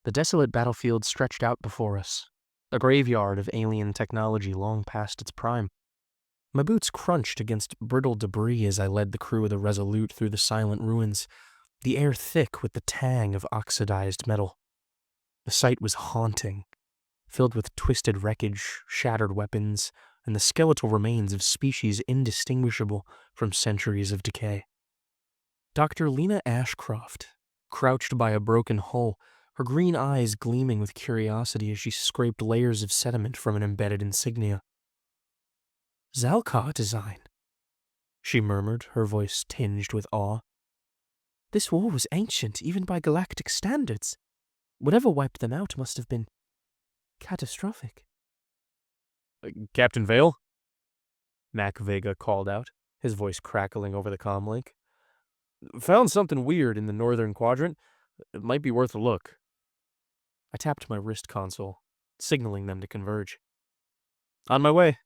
The desolate battlefield stretched out before us, a graveyard of alien technology long past its prime. My boots crunched against brittle debris as I led the crew of the Resolute through the silent ruins, the air thick with the tang of oxidized metal. The sight was haunting, filled with twisted wreckage, shattered weapons, and the skeletal remains of species indistinguishable from centuries of decay. Dr. Lena Ashcroft, crouched by a broken hull, her green eyes gleaming with curiosity as she scraped layers of sediment from an embedded insignia. "Zalcar design," she murmured, her voice tinged with awe. "This war was ancient, even by galactic standards. Whatever wiped them out must have been catastrophic." "Captain Vale?" Mac Vega called out, his voice crackling over the comlink. "Found something weird in the northern quadrant. It might be worth a look." I tapped my wrist console, signaling them to converge. "On my way."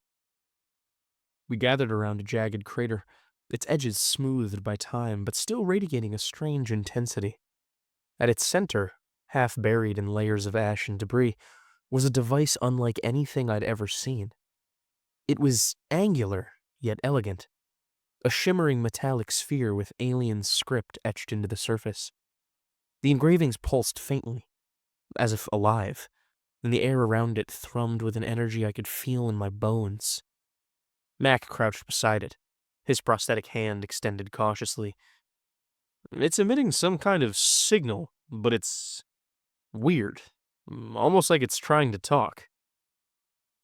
We gathered around a jagged crater, its edges smoothed by time but still radiating a strange intensity. At its center, half buried in layers of ash and debris, was a device unlike anything I'd ever seen. It was angular, yet elegant, a shimmering metallic sphere with alien script etched into the surface. The engravings pulsed faintly, as if alive, and the air around it thrummed with an energy I could feel in my bones. Mac crouched beside it, his prosthetic hand extended cautiously. "It's emitting some kind of signal, but it's weird, almost like it's trying to talk."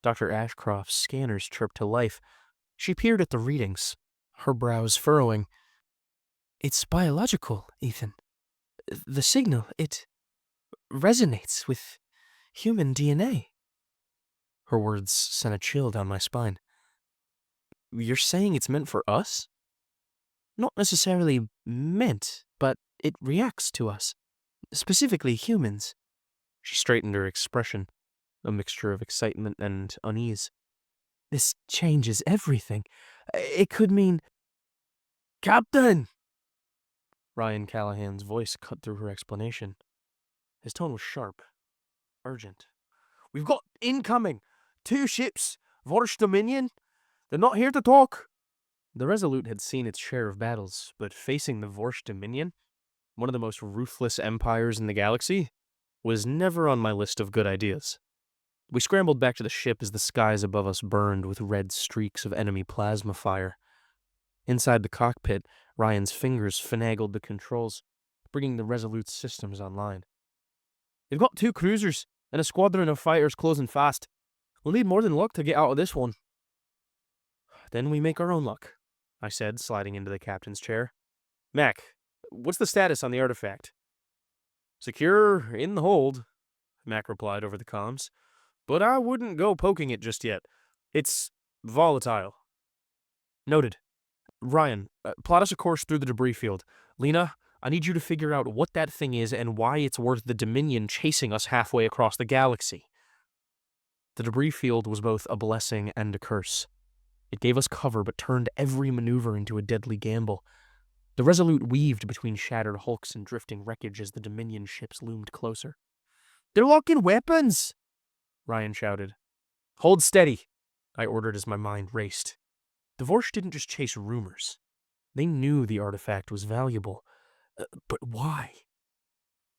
Dr. Ashcroft's scanners chirped to life. She peered at the readings, her brows furrowing. "It's biological, Ethan. The signal, it resonates with human DNA." Her words sent a chill down my spine. "You're saying it's meant for us?" "Not necessarily meant, but it reacts to us. Specifically humans." She straightened her expression, a mixture of excitement and unease. "This changes everything. It could mean—" "Captain!" Ryan Callahan's voice cut through her explanation. His tone was sharp, urgent. "We've got incoming! 2 ships! Vorsh Dominion! They're not here to talk!" The Resolute had seen its share of battles, but facing the Vorsh Dominion, one of the most ruthless empires in the galaxy, was never on my list of good ideas. We scrambled back to the ship as the skies above us burned with red streaks of enemy plasma fire. Inside the cockpit, Ryan's fingers finagled the controls, bringing the Resolute's systems online. "They've got 2 cruisers and a squadron of fighters closing fast. We'll need more than luck to get out of this one." "Then we make our own luck," I said, sliding into the captain's chair. "Mac, what's the status on the artifact?" "Secure in the hold," Mac replied over the comms. "But I wouldn't go poking it just yet. It's volatile." "Noted. Ryan, plot us a course through the debris field. Lena, I need you to figure out what that thing is and why it's worth the Dominion chasing us halfway across the galaxy." The debris field was both a blessing and a curse. It gave us cover but turned every maneuver into a deadly gamble. The Resolute weaved between shattered hulks and drifting wreckage as the Dominion ships loomed closer. "They're locking weapons!" Ryan shouted. "Hold steady," I ordered as my mind raced. The Vorsh didn't just chase rumors. They knew the artifact was valuable. But why?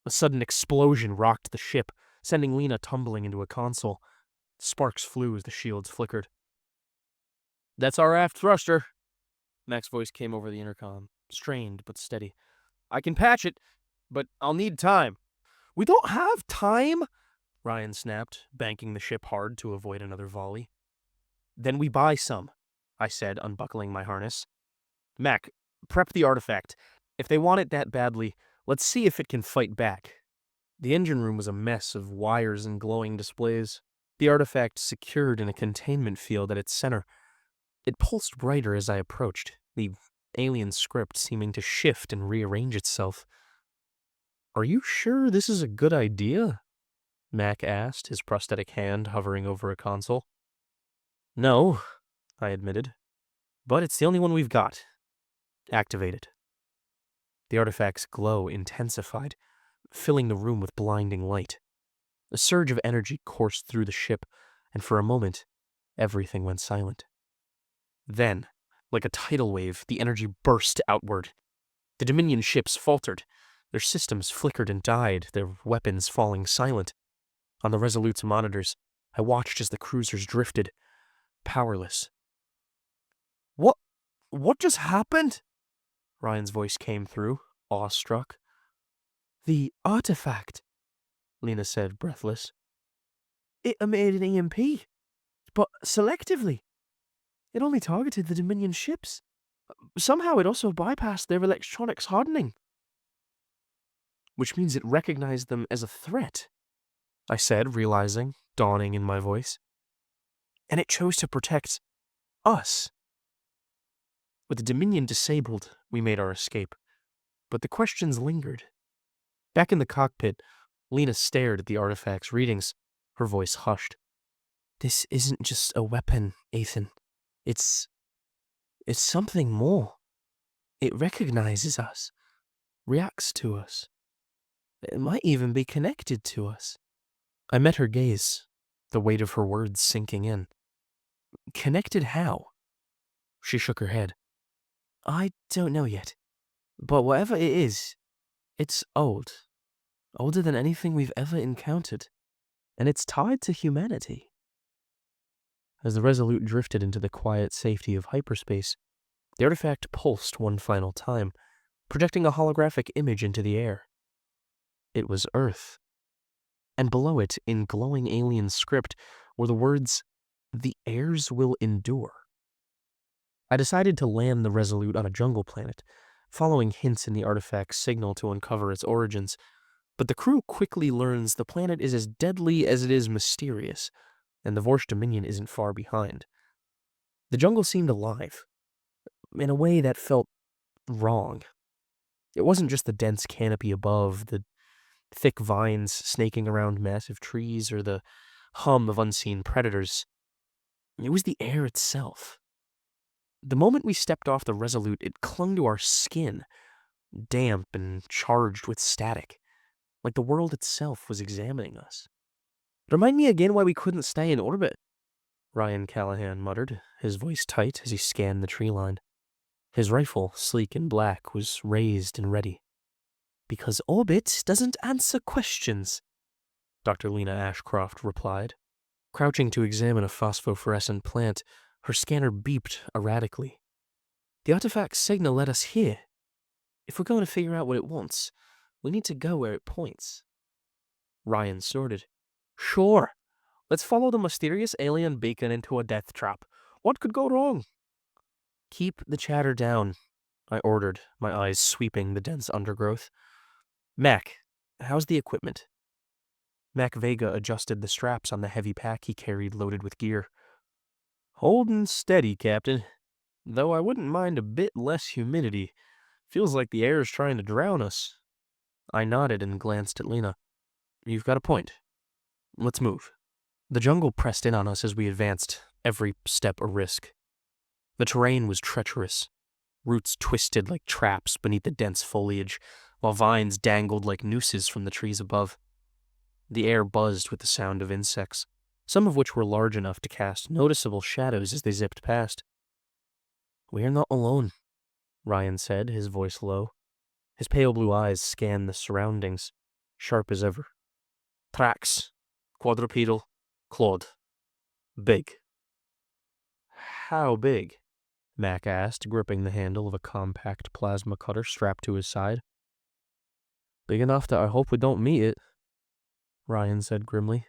A sudden explosion rocked the ship, sending Lena tumbling into a console. Sparks flew as the shields flickered. "That's our aft thruster." Mac's voice came over the intercom, strained but steady. "I can patch it, but I'll need time." "We don't have time," Ryan snapped, banking the ship hard to avoid another volley. "Then we buy some," I said, unbuckling my harness. "Mac, prep the artifact. If they want it that badly, let's see if it can fight back." The engine room was a mess of wires and glowing displays, the artifact secured in a containment field at its center. It pulsed brighter as I approached, the alien script seeming to shift and rearrange itself. "Are you sure this is a good idea?" Mac asked, his prosthetic hand hovering over a console. "No," I admitted, "but it's the only one we've got. Activate it." The artifact's glow intensified, filling the room with blinding light. A surge of energy coursed through the ship, and for a moment, everything went silent. Then, like a tidal wave, the energy burst outward. The Dominion ships faltered. Their systems flickered and died, their weapons falling silent. On the Resolute's monitors, I watched as the cruisers drifted, powerless. What just happened? Ryan's voice came through, awestruck. The artifact, Lena said, breathless. It emitted an EMP, but selectively. It only targeted the Dominion ships. Somehow it also bypassed their electronics hardening. Which means it recognized them as a threat, I said, realizing, dawning in my voice. And it chose to protect us. With the Dominion disabled, we made our escape. But the questions lingered. Back in the cockpit, Lena stared at the artifact's readings, her voice hushed. This isn't just a weapon, Ethan. It's something more. It recognizes us, reacts to us. It might even be connected to us. I met her gaze, the weight of her words sinking in. Connected how? She shook her head. I don't know yet. But whatever it is, it's old. Older than anything we've ever encountered. And it's tied to humanity. As the Resolute drifted into the quiet safety of hyperspace, the artifact pulsed one final time, projecting a holographic image into the air. It was Earth. And below it, in glowing alien script, were the words, "The heirs will endure." I decided to land the Resolute on a jungle planet, following hints in the artifact's signal to uncover its origins, but the crew quickly learns the planet is as deadly as it is mysterious, and the Vorsh Dominion isn't far behind. The jungle seemed alive, in a way that felt wrong. It wasn't just the dense canopy above, the thick vines snaking around massive trees, or the hum of unseen predators. It was the air itself. The moment we stepped off the Resolute, it clung to our skin, damp and charged with static, like the world itself was examining us. Remind me again why we couldn't stay in orbit, Ryan Callahan muttered, his voice tight as he scanned the tree line. His rifle, sleek and black, was raised and ready. Because orbit doesn't answer questions, Dr. Lena Ashcroft replied. Crouching to examine a phosphorescent plant, her scanner beeped erratically. The artifact's signal led us here. If we're going to figure out what it wants, we need to go where it points. Ryan snorted. Sure. Let's follow the mysterious alien beacon into a death trap. What could go wrong? Keep the chatter down, I ordered, my eyes sweeping the dense undergrowth. Mac, how's the equipment? Mac Vega adjusted the straps on the heavy pack he carried loaded with gear. Holding steady, Captain. Though I wouldn't mind a bit less humidity. Feels like the air's trying to drown us. I nodded and glanced at Lena. You've got a point. Let's move. The jungle pressed in on us as we advanced, every step a risk. The terrain was treacherous. Roots twisted like traps beneath the dense foliage, while vines dangled like nooses from the trees above. The air buzzed with the sound of insects, some of which were large enough to cast noticeable shadows as they zipped past. We're not alone, Ryan said, his voice low. His pale blue eyes scanned the surroundings, sharp as ever. Tracks, quadrupedal, clawed. Big. How big? Mac asked, gripping the handle of a compact plasma cutter strapped to his side. Big enough that I hope we don't meet it, Ryan said grimly.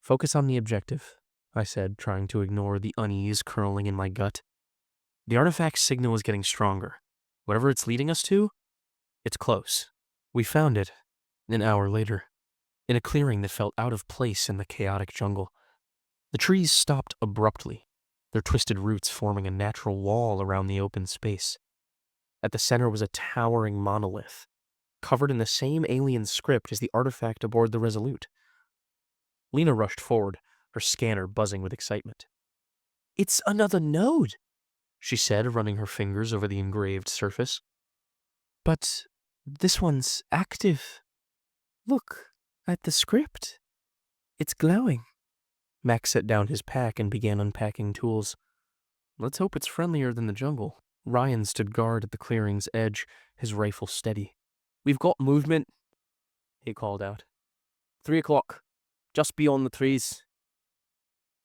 Focus on the objective, I said, trying to ignore the unease curling in my gut. The artifact's signal is getting stronger. Whatever it's leading us to, it's close. We found it, an hour later, in a clearing that felt out of place in the chaotic jungle. The trees stopped abruptly, their twisted roots forming a natural wall around the open space. At the center was a towering monolith, covered in the same alien script as the artifact aboard the Resolute. Lena rushed forward, her scanner buzzing with excitement. It's another node, she said, running her fingers over the engraved surface. But this one's active. Look at the script. It's glowing. Mac set down his pack and began unpacking tools. Let's hope it's friendlier than the jungle. Ryan stood guard at the clearing's edge, his rifle steady. We've got movement, he called out. 3 o'clock, just beyond the trees.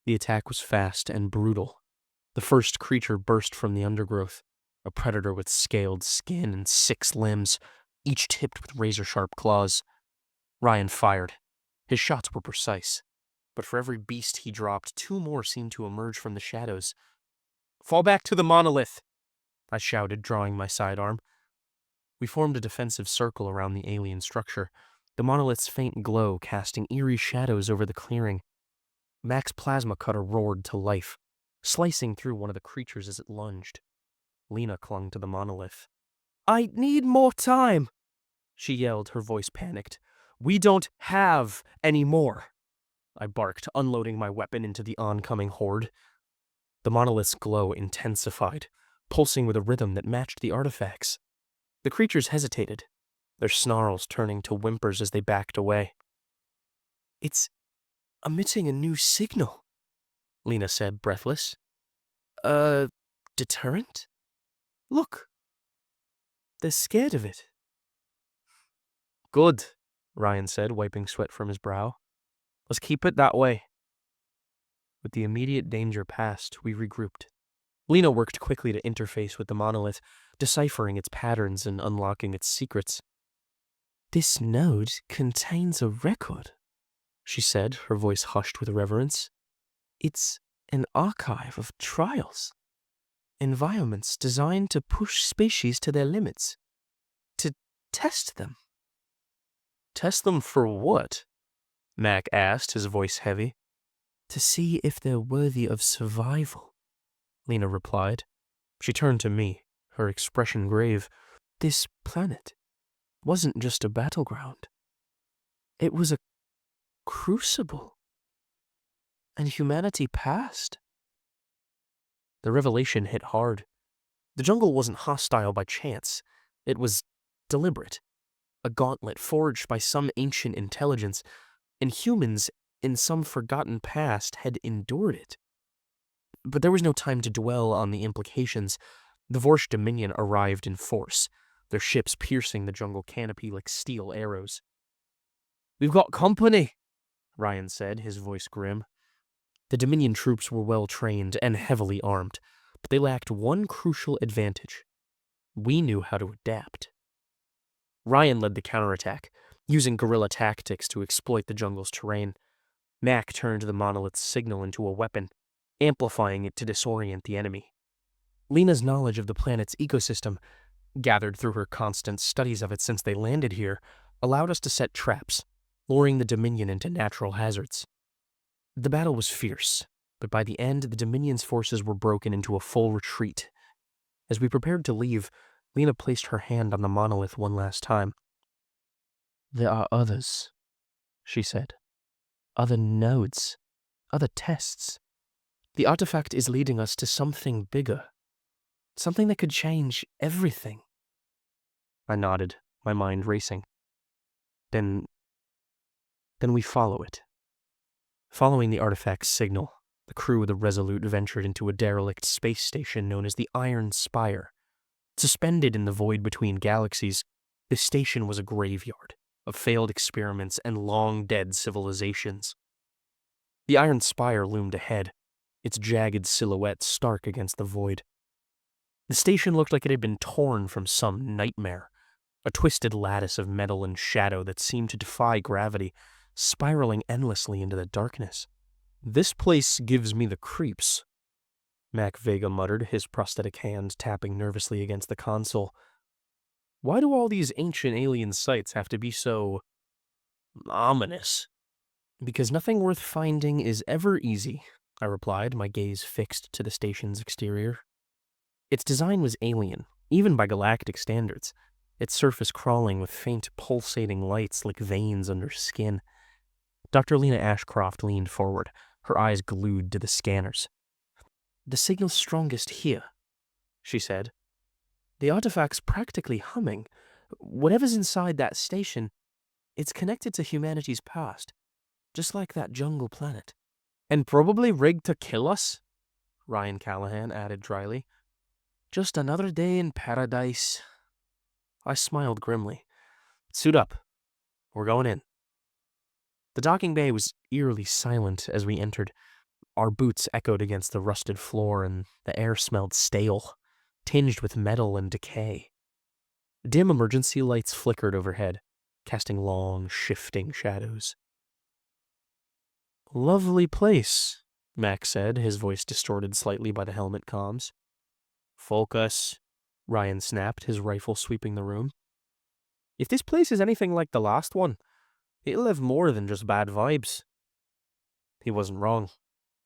The attack was fast and brutal. The first creature burst from the undergrowth, a predator with scaled skin and 6 limbs, each tipped with razor-sharp claws. Ryan fired. His shots were precise, but for every beast he dropped, 2 more seemed to emerge from the shadows. Fall back to the monolith, I shouted, drawing my sidearm. We formed a defensive circle around the alien structure, the monolith's faint glow casting eerie shadows over the clearing. Mac's plasma cutter roared to life, slicing through one of the creatures as it lunged. Lena clung to the monolith. I need more time, she yelled, her voice panicked. We don't have any more, I barked, unloading my weapon into the oncoming horde. The monolith's glow intensified, pulsing with a rhythm that matched the artifacts. The creatures hesitated, their snarls turning to whimpers as they backed away. It's emitting a new signal, Lena said, breathless. Deterrent? Look. They're scared of it. Good, Ryan said, wiping sweat from his brow. Let's keep it that way. With the immediate danger past, we regrouped. Lena worked quickly to interface with the monolith, deciphering its patterns and unlocking its secrets. This node contains a record, she said, her voice hushed with reverence. It's an archive of trials. Environments designed to push species to their limits. To test them. Test them for what? Mac asked, his voice heavy. To see if they're worthy of survival, Lena replied. She turned to me, her expression grave. This planet wasn't just a battleground. It was a crucible. And humanity passed. The revelation hit hard. The jungle wasn't hostile by chance. It was deliberate. A gauntlet forged by some ancient intelligence, and humans in some forgotten past had endured it. But there was no time to dwell on the implications. The Vorsh Dominion arrived in force, their ships piercing the jungle canopy like steel arrows. We've got company, Ryan said, his voice grim. The Dominion troops were well trained and heavily armed, but they lacked one crucial advantage. We knew how to adapt. Ryan led the counterattack, using guerrilla tactics to exploit the jungle's terrain. Mac turned the monolith's signal into a weapon, amplifying it to disorient the enemy. Lena's knowledge of the planet's ecosystem, gathered through her constant studies of it since they landed here, allowed us to set traps, luring the Dominion into natural hazards. The battle was fierce, but by the end, the Dominion's forces were broken into a full retreat. As we prepared to leave, Lena placed her hand on the monolith one last time. There are others, she said. Other nodes, other tests. The artifact is leading us to something bigger. Something that could change everything. I nodded, my mind racing. Then we follow it. Following the artifact's signal, the crew of the Resolute ventured into a derelict space station known as the Iron Spire. Suspended in the void between galaxies, this station was a graveyard of failed experiments and long-dead civilizations. The Iron Spire loomed ahead, its jagged silhouette stark against the void. The station looked like it had been torn from some nightmare, a twisted lattice of metal and shadow that seemed to defy gravity, spiraling endlessly into the darkness. This place gives me the creeps, Mac Vega muttered, his prosthetic hand tapping nervously against the console. Why do all these ancient alien sites have to be so ominous? Because nothing worth finding is ever easy, I replied, my gaze fixed to the station's exterior. Its design was alien, even by galactic standards, its surface crawling with faint pulsating lights like veins under skin. Dr. Lena Ashcroft leaned forward, her eyes glued to the scanners. The signal's strongest here, she said. The artifact's practically humming. Whatever's inside that station, it's connected to humanity's past. just like that jungle planet. And probably rigged to kill us, Ryan Callahan added dryly. Just another day in paradise. I smiled grimly. Suit up. We're going in. The docking bay was eerily silent as we entered. Our boots echoed against the rusted floor, and the air smelled stale, tinged with metal and decay. Dim emergency lights flickered overhead, casting long, shifting shadows. Lovely place, Mac said, his voice distorted slightly by the helmet comms. Focus, Ryan snapped, his rifle sweeping the room. If this place is anything like the last one, it'll have more than just bad vibes. He wasn't wrong.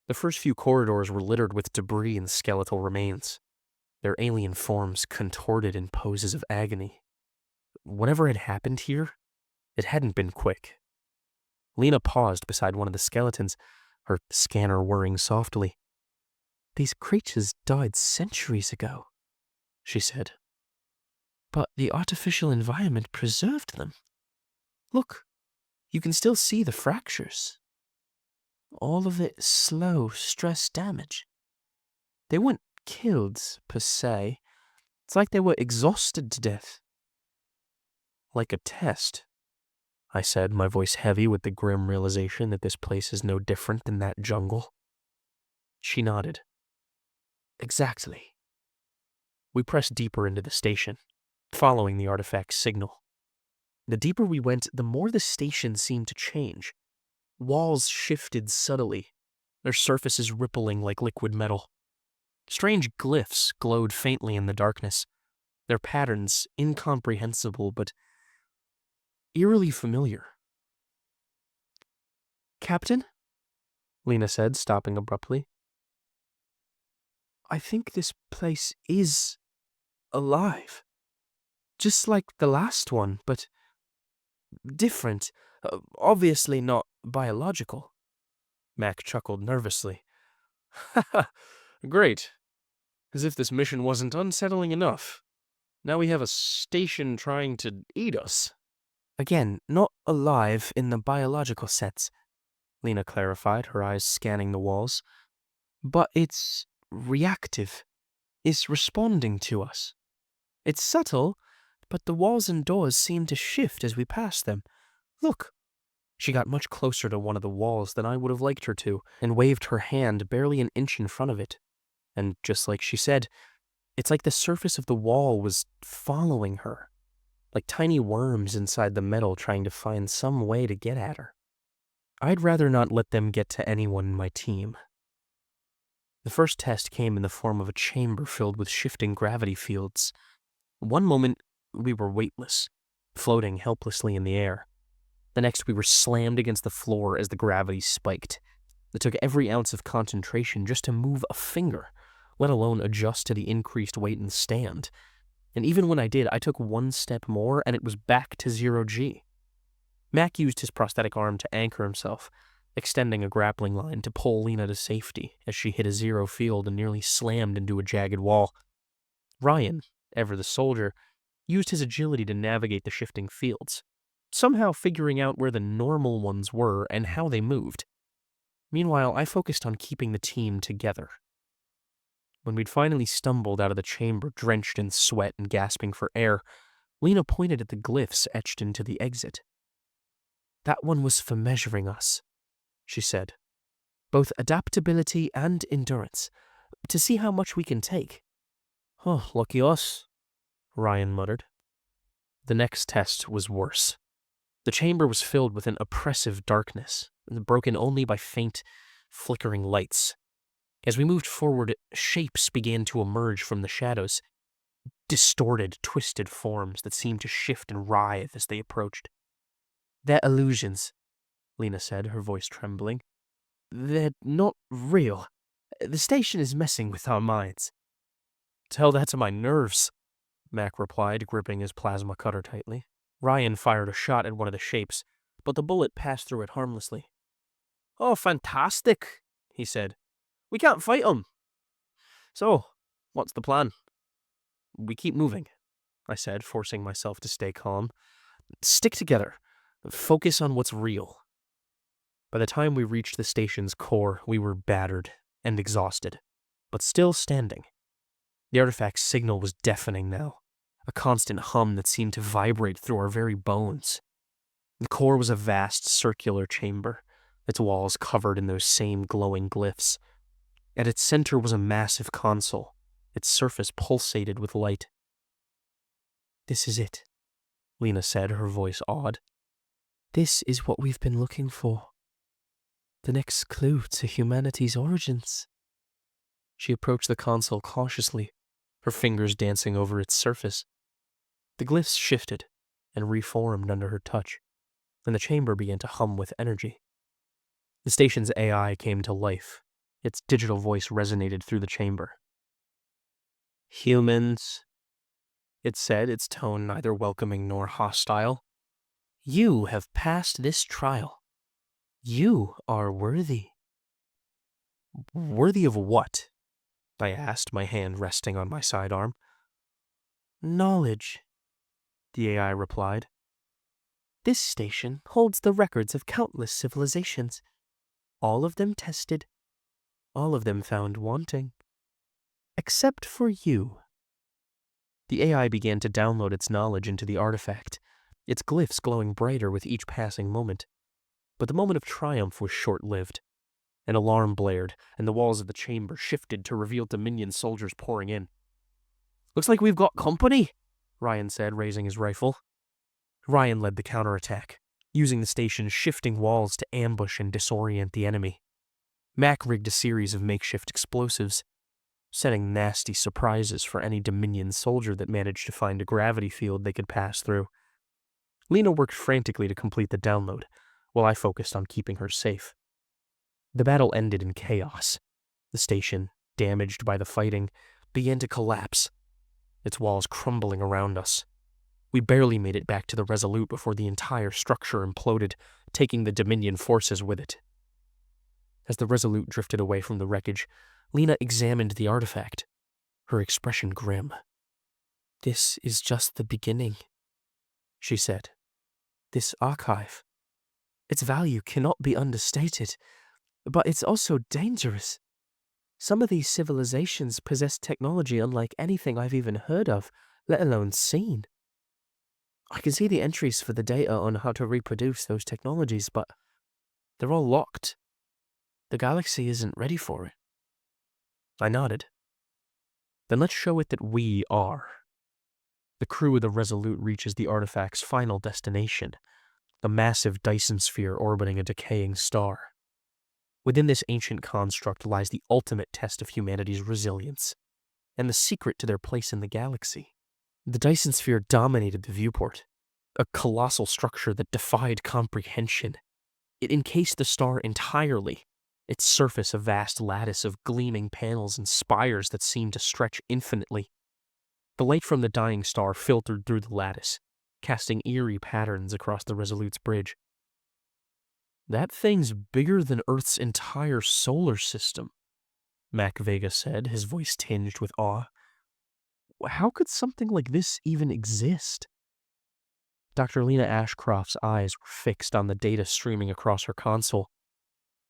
The first few corridors were littered with debris and skeletal remains, their alien forms contorted in poses of agony. Whatever had happened here, it hadn't been quick. Lena paused beside one of the skeletons, her scanner whirring softly. These creatures died centuries ago, she said. But the artificial environment preserved them. Look, you can still see the fractures. All of it slow stress damage. They weren't killed, per se. It's like they were exhausted to death. Like a test, I said, my voice heavy with the grim realization that this place is no different than that jungle. She nodded. Exactly. We pressed deeper into the station, following the artifact's signal. The deeper we went, the more the station seemed to change. Walls shifted subtly, their surfaces rippling like liquid metal. Strange glyphs glowed faintly in the darkness, their patterns incomprehensible but eerily familiar. Captain? Lena said, stopping abruptly. I think this place is alive. Just like the last one, but different. Obviously not biological. Mac chuckled nervously. Haha, great. As if this mission wasn't unsettling enough. Now we have a station trying to eat us. Again, not alive in the biological sense, Lena clarified, her eyes scanning the walls. But it's reactive. It's responding to us. It's subtle, but the walls and doors seem to shift as we pass them. Look. She got much closer to one of the walls than I would have liked her to, and waved her hand barely an inch in front of it. And just like she said, it's like the surface of the wall was following her, like tiny worms inside the metal trying to find some way to get at her. I'd rather not let them get to anyone in my team. The first test came in the form of a chamber filled with shifting gravity fields. One moment, we were weightless, floating helplessly in the air. The next, we were slammed against the floor as the gravity spiked. It took every ounce of concentration just to move a finger, let alone adjust to the increased weight in the stand. And even when I did, I took one step more and it was back to 0G. Mac used his prosthetic arm to anchor himself, extending a grappling line to pull Lena to safety as she hit a zero field and nearly slammed into a jagged wall. Ryan, ever the soldier, used his agility to navigate the shifting fields, somehow figuring out where the normal ones were and how they moved. Meanwhile, I focused on keeping the team together. When we'd finally stumbled out of the chamber, drenched in sweat and gasping for air, Lena pointed at the glyphs etched into the exit. That one was for measuring us, she said. Both adaptability and endurance, to see how much we can take. Oh, lucky us, Ryan muttered. The next test was worse. The chamber was filled with an oppressive darkness, broken only by faint, flickering lights. As we moved forward, shapes began to emerge from the shadows, distorted, twisted forms that seemed to shift and writhe as they approached. They're illusions, Lena said, her voice trembling. They're not real. The station is messing with our minds. Tell that to my nerves, Mac replied, gripping his plasma cutter tightly. Ryan fired a shot at one of the shapes, but the bullet passed through it harmlessly. Oh, fantastic, he said. We can't fight them. So, what's the plan? We keep moving, I said, forcing myself to stay calm. Stick together. Focus on what's real. By the time we reached the station's core, we were battered and exhausted, but still standing. The artifact's signal was deafening now, a constant hum that seemed to vibrate through our very bones. The core was a vast circular chamber, its walls covered in those same glowing glyphs. At its center was a massive console, its surface pulsated with light. "This is it," Lena said, her voice awed. "This is what we've been looking for. The next clue to humanity's origins." She approached the console cautiously, her fingers dancing over its surface. The glyphs shifted and reformed under her touch, and the chamber began to hum with energy. The station's AI came to life. Its digital voice resonated through the chamber. "Humans," it said, its tone neither welcoming nor hostile, "you have passed this trial. You are worthy." "Worthy of what?" I asked, my hand resting on my sidearm. "Knowledge," the AI replied. "This station holds the records of countless civilizations, all of them tested, all of them found wanting. Except for you." The AI began to download its knowledge into the artifact, its glyphs glowing brighter with each passing moment. But the moment of triumph was short-lived. An alarm blared, and the walls of the chamber shifted to reveal Dominion soldiers pouring in. "Looks like we've got company," Ryan said, raising his rifle. Ryan led the counterattack, using the station's shifting walls to ambush and disorient the enemy. Mac rigged a series of makeshift explosives, setting nasty surprises for any Dominion soldier that managed to find a gravity field they could pass through. Lena worked frantically to complete the download, while I focused on keeping her safe. The battle ended in chaos. The station, damaged by the fighting, began to collapse, its walls crumbling around us. We barely made it back to the Resolute before the entire structure imploded, taking the Dominion forces with it. As the Resolute drifted away from the wreckage, Lena examined the artifact, her expression grim. "This is just the beginning," she said. "This archive. Its value cannot be understated, but it's also dangerous. Some of these civilizations possess technology unlike anything I've even heard of, let alone seen. I can see the entries for the data on how to reproduce those technologies, but they're all locked. The galaxy isn't ready for it." I nodded. "Then let's show it that we are." The crew of the Resolute reaches the artifact's final destination, a massive Dyson sphere orbiting a decaying star. Within this ancient construct lies the ultimate test of humanity's resilience, and the secret to their place in the galaxy. The Dyson sphere dominated the viewport, a colossal structure that defied comprehension. It encased the star entirely, its surface a vast lattice of gleaming panels and spires that seemed to stretch infinitely. The light from the dying star filtered through the lattice, casting eerie patterns across the Resolute's bridge. "That thing's bigger than Earth's entire solar system," Mac Vega said, his voice tinged with awe. "How could something like this even exist?" Dr. Lena Ashcroft's eyes were fixed on the data streaming across her console.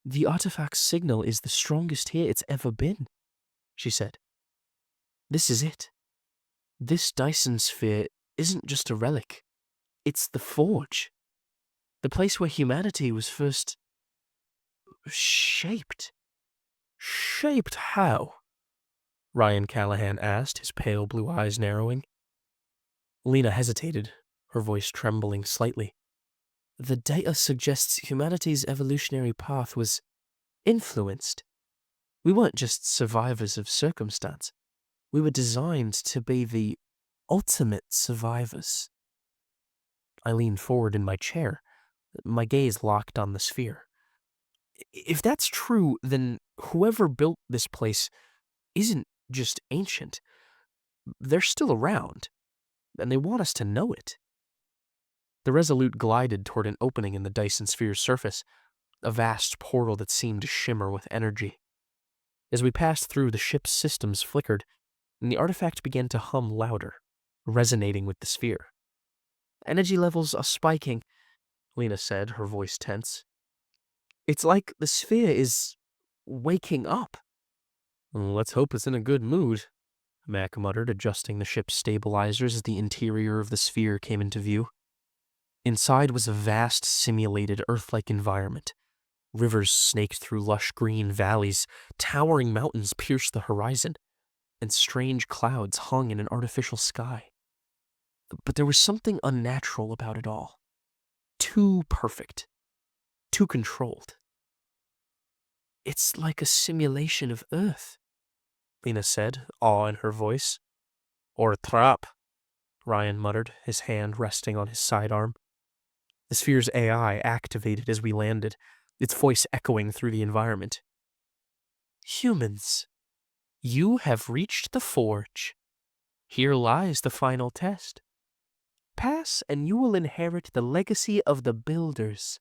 "The artifact's signal is the strongest here it's ever been," she said. "This is it. This Dyson sphere isn't just a relic. It's the forge. The place where humanity was first shaped." "Shaped how?" Ryan Callahan asked, his pale blue eyes narrowing. Lena hesitated, her voice trembling slightly. "The data suggests humanity's evolutionary path was influenced. We weren't just survivors of circumstance. We were designed to be the ultimate survivors." I leaned forward in my chair, my gaze locked on the sphere. "If that's true, then whoever built this place isn't just ancient. They're still around, and they want us to know it." The Resolute glided toward an opening in the Dyson sphere's surface, a vast portal that seemed to shimmer with energy. As we passed through, the ship's systems flickered, and the artifact began to hum louder, resonating with the sphere. "Energy levels are spiking," Lena said, her voice tense. It's like the sphere is waking up. Let's hope it's in a good mood, Mac muttered, adjusting the ship's stabilizers as the interior of the sphere came into view. Inside was a vast, simulated Earth-like environment. Rivers snaked through lush green valleys, towering mountains pierced the horizon, and strange clouds hung in an artificial sky. But there was something unnatural about it all. Too perfect. Too controlled. It's like a simulation of Earth, Lena said, awe in her voice. Or a trap, Ryan muttered, his hand resting on his sidearm. The sphere's AI activated as we landed, its voice echoing through the environment. Humans, you have reached the forge. Here lies the final test. Pass and you will inherit the legacy of the builders.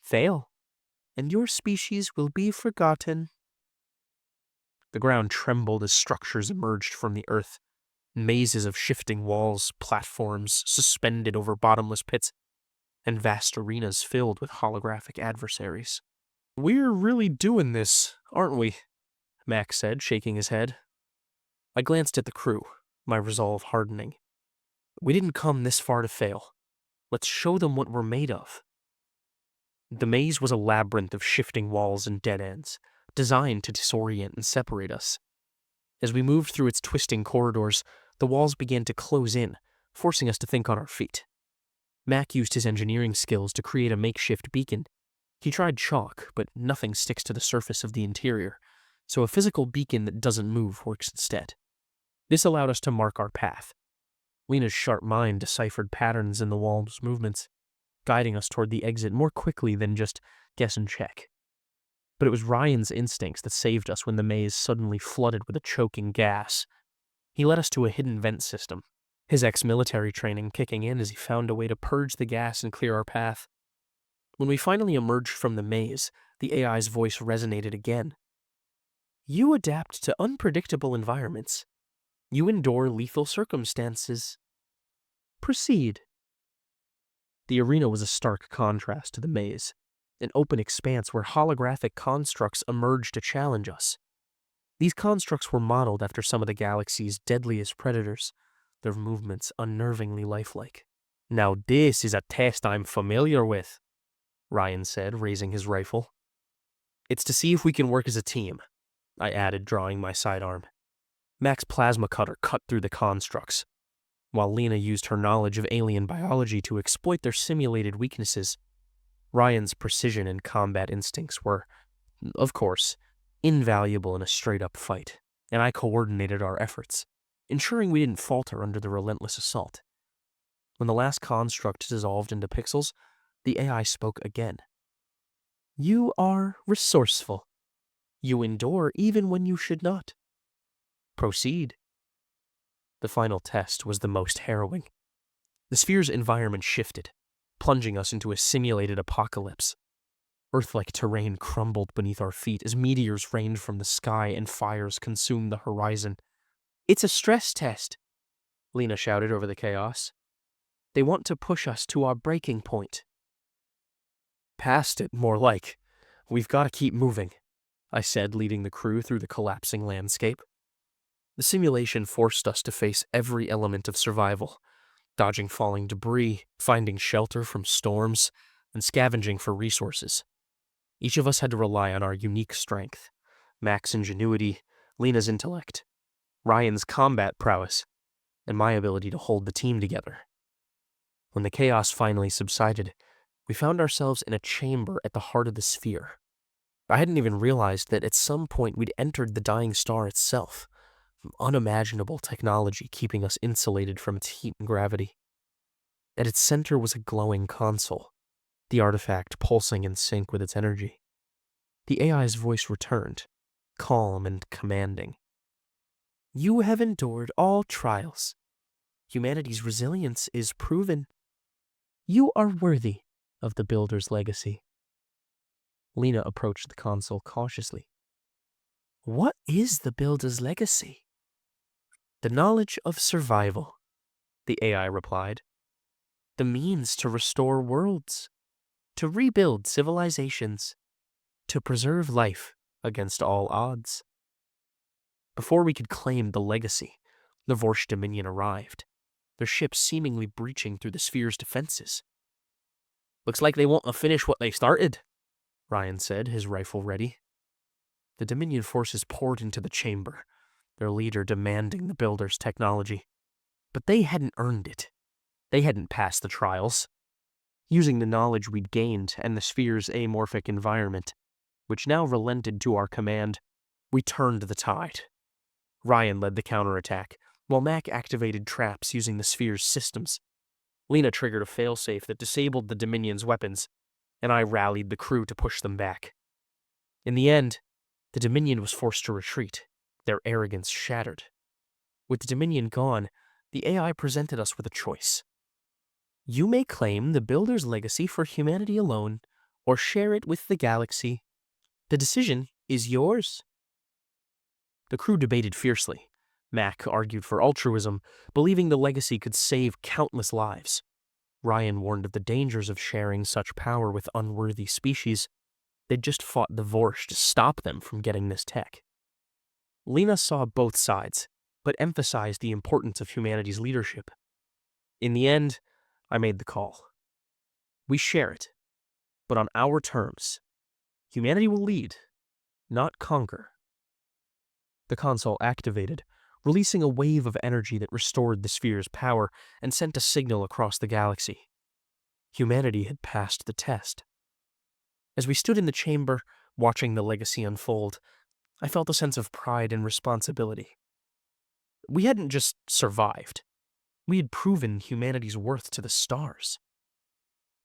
Fail, and your species will be forgotten. The ground trembled as structures emerged from the earth. Mazes of shifting walls, platforms suspended over bottomless pits, and vast arenas filled with holographic adversaries. We're really doing this, aren't we? Mac said, shaking his head. I glanced at the crew, my resolve hardening. We didn't come this far to fail. Let's show them what we're made of. The maze was a labyrinth of shifting walls and dead ends, designed to disorient and separate us. As we moved through its twisting corridors, the walls began to close in, forcing us to think on our feet. Mac used his engineering skills to create a makeshift beacon. He tried chalk, but nothing sticks to the surface of the interior, so a physical beacon that doesn't move works instead. This allowed us to mark our path. Lena's sharp mind deciphered patterns in the wall's movements, guiding us toward the exit more quickly than just guess and check. But it was Ryan's instincts that saved us when the maze suddenly flooded with a choking gas. He led us to a hidden vent system, his ex-military training kicking in as he found a way to purge the gas and clear our path. When we finally emerged from the maze, the AI's voice resonated again. You adapt to unpredictable environments. You endure lethal circumstances. Proceed. The arena was a stark contrast to the maze, an open expanse where holographic constructs emerged to challenge us. These constructs were modeled after some of the galaxy's deadliest predators, their movements unnervingly lifelike. Now this is a test I'm familiar with, Ryan said, raising his rifle. It's to see if we can work as a team, I added, drawing my sidearm. Mac's plasma cutter cut through the constructs, while Lena used her knowledge of alien biology to exploit their simulated weaknesses. Ryan's precision and combat instincts were, of course, invaluable in a straight-up fight, and I coordinated our efforts, ensuring we didn't falter under the relentless assault. When the last construct dissolved into pixels, the AI spoke again. You are resourceful. You endure even when you should not. Proceed. The final test was the most harrowing. The sphere's environment shifted, plunging us into a simulated apocalypse. Earth-like terrain crumbled beneath our feet as meteors rained from the sky and fires consumed the horizon. It's a stress test, Lena shouted over the chaos. They want to push us to our breaking point. Past it, more like. We've got to keep moving, I said, leading the crew through the collapsing landscape. The simulation forced us to face every element of survival, dodging falling debris, finding shelter from storms, and scavenging for resources. Each of us had to rely on our unique strength, Mac's ingenuity, Lena's intellect, Ryan's combat prowess, and my ability to hold the team together. When the chaos finally subsided, we found ourselves in a chamber at the heart of the sphere. I hadn't even realized that at some point we'd entered the dying star itself, unimaginable technology keeping us insulated from its heat and gravity. At its center was a glowing console, the artifact pulsing in sync with its energy. The AI's voice returned, calm and commanding. You have endured all trials. Humanity's resilience is proven. You are worthy of the Builder's legacy. Lena approached the console cautiously. What is the Builder's legacy? The knowledge of survival, the AI replied. The means to restore worlds, to rebuild civilizations, to preserve life against all odds. Before we could claim the legacy, the Vorsh Dominion arrived, their ship seemingly breaching through the sphere's defenses. "Looks like they want to finish what they started," Ryan said, his rifle ready. The Dominion forces poured into the chamber, their leader demanding the builders' technology. But they hadn't earned it. They hadn't passed the trials. Using the knowledge we'd gained and the sphere's amorphic environment, which now relented to our command, we turned the tide. Ryan led the counterattack, while Mac activated traps using the sphere's systems. Lena triggered a failsafe that disabled the Dominion's weapons, and I rallied the crew to push them back. In the end, the Dominion was forced to retreat, their arrogance shattered. With the Dominion gone, the AI presented us with a choice. You may claim the Builder's legacy for humanity alone, or share it with the galaxy. The decision is yours. The crew debated fiercely. Mac argued for altruism, believing the legacy could save countless lives. Ryan warned of the dangers of sharing such power with unworthy species. They'd just fought the Vorsh to stop them from getting this tech. Lena saw both sides, but emphasized the importance of humanity's leadership. In the end, I made the call. We share it, but on our terms. Humanity will lead, not conquer. The console activated, releasing a wave of energy that restored the sphere's power and sent a signal across the galaxy. Humanity had passed the test. As we stood in the chamber, watching the legacy unfold, I felt a sense of pride and responsibility. We hadn't just survived. We had proven humanity's worth to the stars.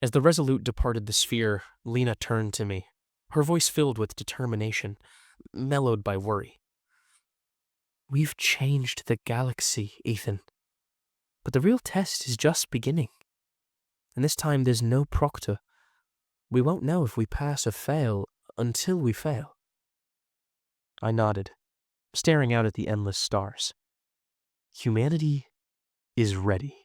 As the Resolute departed the sphere, Lena turned to me, her voice filled with determination, mellowed by worry. We've changed the galaxy, Ethan. But the real test is just beginning. And this time there's no proctor. We won't know if we pass or fail until we fail. I nodded, staring out at the endless stars. Humanity is ready.